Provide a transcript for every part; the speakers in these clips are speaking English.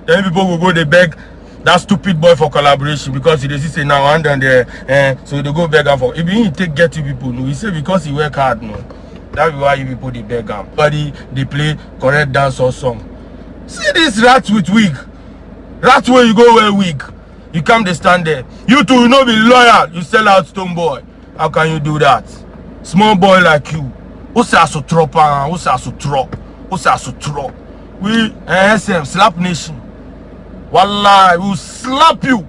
then people will go they beg that stupid boy for collaboration because he say now and then there, so they go beg him for. If he take get you people, no, he say because he work hard, no. That's why you people they beg him. Body they play correct dance or song. See this rat with wig. Rat where you go wear wig. You come they stand there. You two you know be loyal. You sell out Stone Boy. How can you do that? Small boy like you. What's a trop? What's a trop? What's a trop? We SM slap nation. Wallah, we will slap you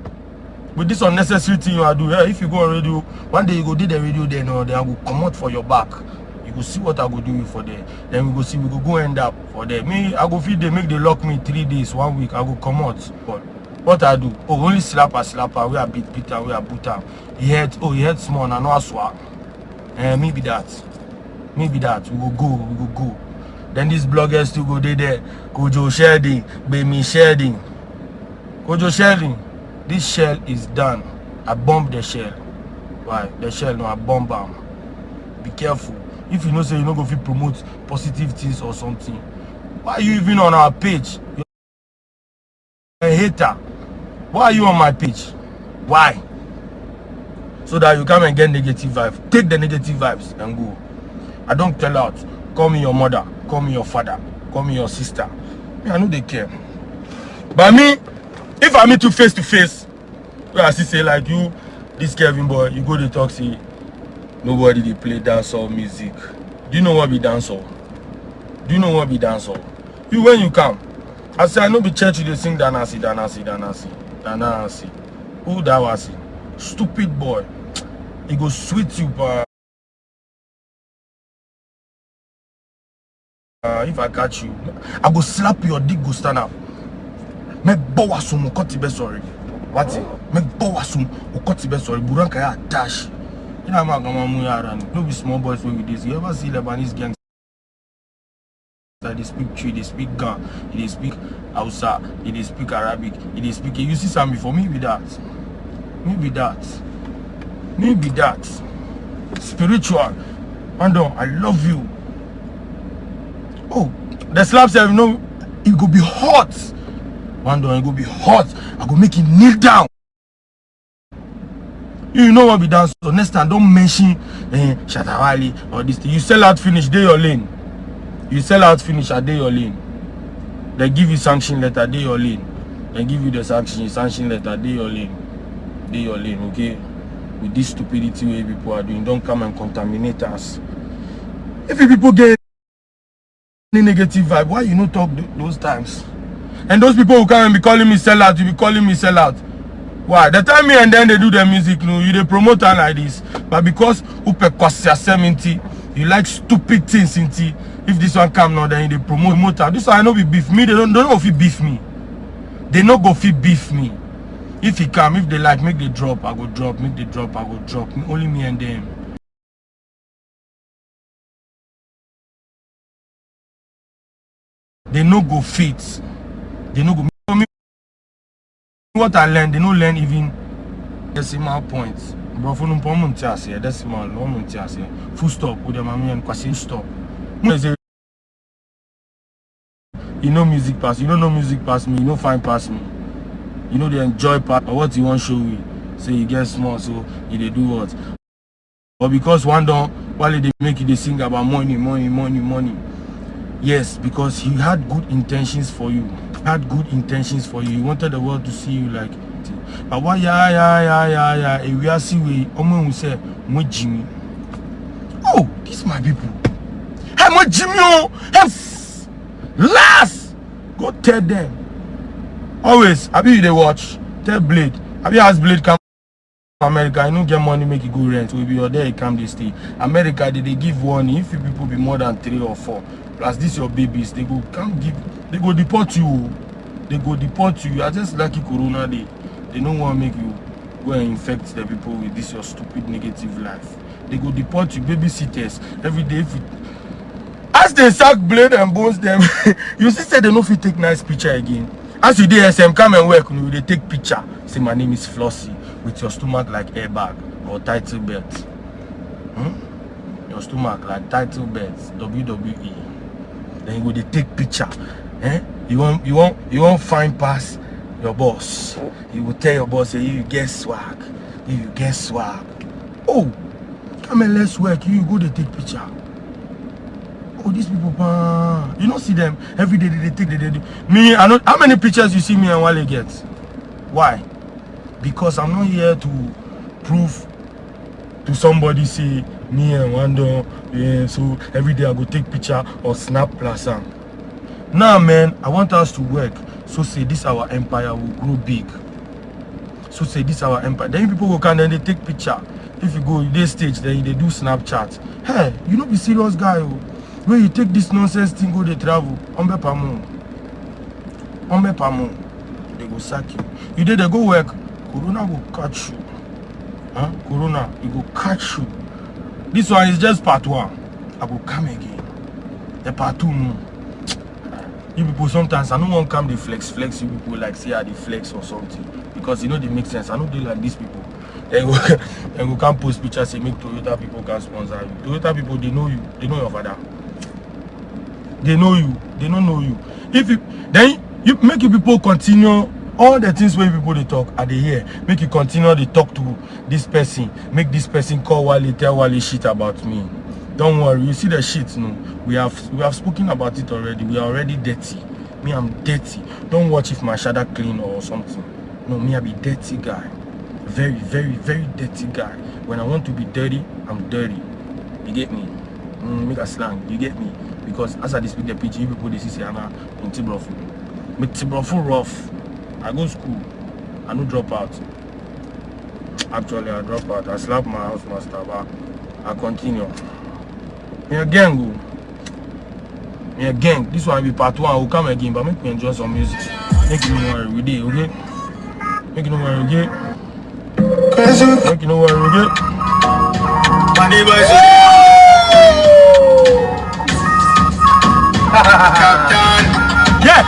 with this unnecessary thing you are doing. Yeah, if you go on radio, one day you go do the radio there, no, then I will come out for your back. You go see what I go do for there. Then we go see, we go end up for there. Me, I go feed them, make they lock me 3 days, 1 week, I go come out. But what I do? Oh, only slapper, we are beat, we are buta. He had small, and no aswa. Maybe that. We will go. Then these bloggers to go there. Kojo Sheldon, Baby Sheldon. Kojo Sheldon, this shell is done. I bombed the shell. Why? The shell, no, I bomb them. Be careful. If you know say you not go to promote positive things or something, why are you even on our page? You're a hater. Why are you on my page? Why? So that you come and get negative vibes. Take the negative vibes and go. I don't tell out. Call me your mother. Call me your father. Call me your sister. Me, I know they care. But me, if I meet you face to face, where I see say like you, this Kevin boy, you go to talk, say nobody they play dancehall music. Do you know what be dancehall? Do you know what be dancehall? You when you come, I say I know be church you they sing danasi. Who that was? Stupid boy. He go sweet you, if I catch you, I go slap your dick, go stand up. Make bowasum okotibe sorry. What? Make bowasum okotibe sorry. Buranka ya dash. You know I'm gonna run. No be small boys with this. You ever see Lebanese gangs? They speak Twi, they speak Ga, they speak Hausa, they speak Arabic, they speak. You see some before me with that. Maybe that. Spiritual. Ando, I love you. Oh, the slaps have no. It go be hot. One day it go be hot. I go make it kneel down. You know what be done. So next time don't mention Shatawali or this thing. You sell out finish, day your lane. You sell out finish a day your lane. They give you sanction letter, day your lane. They give you the sanction letter, day your lane. Day your lane, okay? With this stupidity way people are doing, don't come and contaminate us. If people get any negative vibe, why you not talk those times? And those people who come and be calling me sellout, you be calling me sellout. Why? They tell me and then they do their music, no, you they promote her like this. But because you like stupid things, if this one come now, then they promote her. This one I know be beef me, they don't know if he beef me. They no go fit beef me. If he come, if they like, make the drop, I go drop, make the drop, I go drop. Only me and them. They no go fit. They no go. What I learned, they no learn even decimal points. But for no point, decimal, no full stop with them, and question stop. You know music pass, you don't know music pass me, you know fine pass me. You know they enjoy part or what you want show you. So you get small, so you they do what. But because one don't, while they make you they sing about money. Yes, because he had good intentions for you. He wanted the world to see you like. But why if we are see we will say Jimmy. Oh, these my people. Hey, my Jimmy, last go tell them. Always, I be they watch. Tell Blade. I be ask Blade come to America. I don't get money, make it go rent. We be there, come they stay. America, they give warning. If you people be more than 3 or 4, plus this your babies, they go come give. They go deport you. I just lucky Corona day. They don't want to make you go and infect the people with this your stupid negative life. They go deport you, babysitters every day. If you, as they sack Blade and Bones them, you see say they no fit take nice picture again. As you do SM, come and work, they take picture. Say my name is Flossie with your stomach like airbag or title belt. Your stomach like title belt, WWE. Then you go they take picture. You won't find past your boss. You will tell your boss, say, you get swag. You get swag. Oh, come and let's work. You go to take picture. Oh, these people, you don't see them every day. They take me. I know how many pictures you see me and Wale get. Why? Because I'm not here to prove to somebody say me and Wando. Yeah, so every day I go take picture or snap plaza. Now, man, I want us to work. So say this our empire will grow big. So say this our empire. Then people will come and they take picture. If you go this stage, then they do Snapchat. Hey, you know be serious guy. Oh. When you take this nonsense thing, go they travel. Ombe pamo. They go sack you. You did they go work. Corona will catch you. Huh? Corona, it will catch you. This one is just part 1. I will come again. The part 2 no. You people sometimes I don't want to come the flex you people like say I the flex or something. Because you know they make sense. I know they like these people. They go come post pictures say make Toyota people can sponsor you. Toyota people they know you, they know your father. They know you, they don't know you. If you then you make you people continue all the things where people they talk are they here. Make you continue to talk to this person. Make this person call Wale, tell Wale shit about me. Don't worry, you see the shit no. We have spoken about it already. We are already dirty. Me, I'm dirty. Don't watch if my shadow clean or something. No, me, I be dirty guy. Very, very, very dirty guy. When I want to be dirty, I'm dirty. You get me? Make a slang. You get me? Because as I speak the pitch, you people they see Anna in Tibrofu. But Tibrofu rough. I go school. I no drop out. Actually, I drop out. I slap my house master, but I continue. Me a gang go. Me a gang. This one will be part 1. I will come again, but make me enjoy some music. Make you know where we did, okay? Make you know where we get. Make you know where we get. Yeah.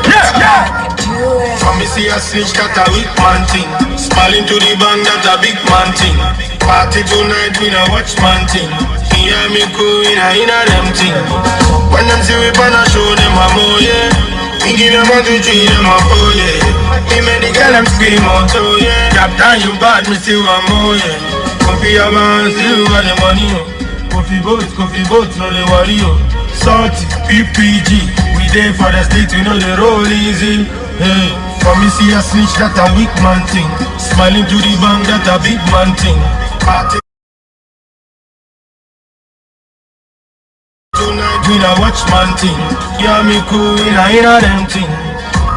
From me see a snitch got a weak man thing. Smiling to the band that a big man thing. Party tonight we no watch man thing. Me and me cool in a them thing. When them see we pan a show them a more yeah. Me give them 1, 2, 3 them a 4 yeah. Me make the girl them scream out oh yeah. Captain you bad me still one more yeah. Coffee a man still got the money oh. Coffee boats no they worry oh. Salty PPG we there for the street we know they roll easy. Hey, for me see a snitch that a weak man thing. Smiling to the bank that a big man thing. Party tonight we a watch man thing. Yeah me cool in a them thing.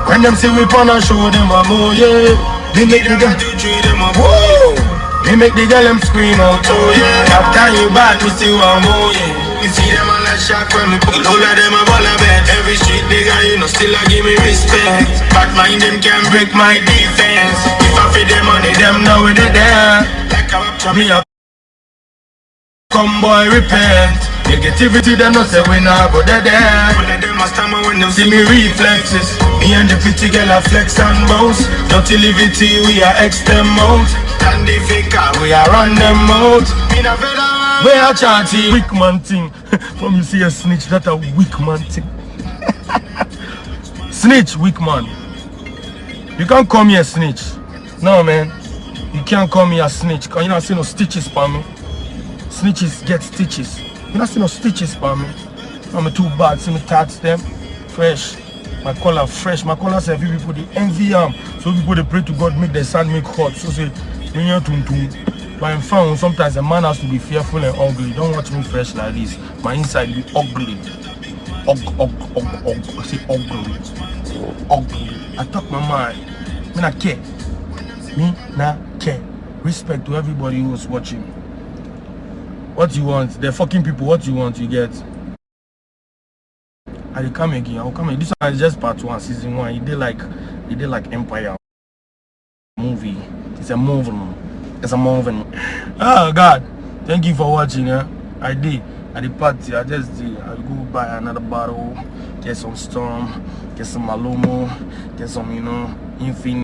When them say we wanna show them a more yeah. They make the girl 2, 3 them a whoa. They make the girl them scream out oh yeah. After you bad me still a more yeah. You see them all a shock when me pull all of them a ball a bet. Every street nigga you know still a give me respect. Bad mind them can break my defense. If I feed them money them know when they there. Like a rap me up. Come boy repent. Negativity them not say we nah go there. All of them a stammer when them see me reflexes. Me and the pretty girl a flex and bounce. Dirty liberty we are extend out. And the faker we are run them out. Me na better. Where a chanty weak man thing. From you see a snitch, that a weak man thing. Snitch, weak man. You can't call me a snitch. No man. You can't call me a snitch. Cause you not see no stitches for me. Snitches get stitches. You not see no stitches for me. I'm too bad. See me tats them. Fresh. My color fresh. My color say people they envy them. So people they pray to God make the sun make hot. So say me tum tum. But I'm found sometimes a man has to be fearful and ugly. Don't watch me fresh like this. My inside be ugly. I say ugly. Ugly. I talk my mind. Me not care. Me not care. Respect to everybody who's watching. What you want? The fucking people, what you want, you get. I will come again. I will come again. This one is just part 1, season 1. It did like Empire movie. It's a movie. It's a moving. Oh God, thank you for watching. I did at the party. I just did. I'll go buy another bottle, get some Storm, get some Malomo, get some Infinity.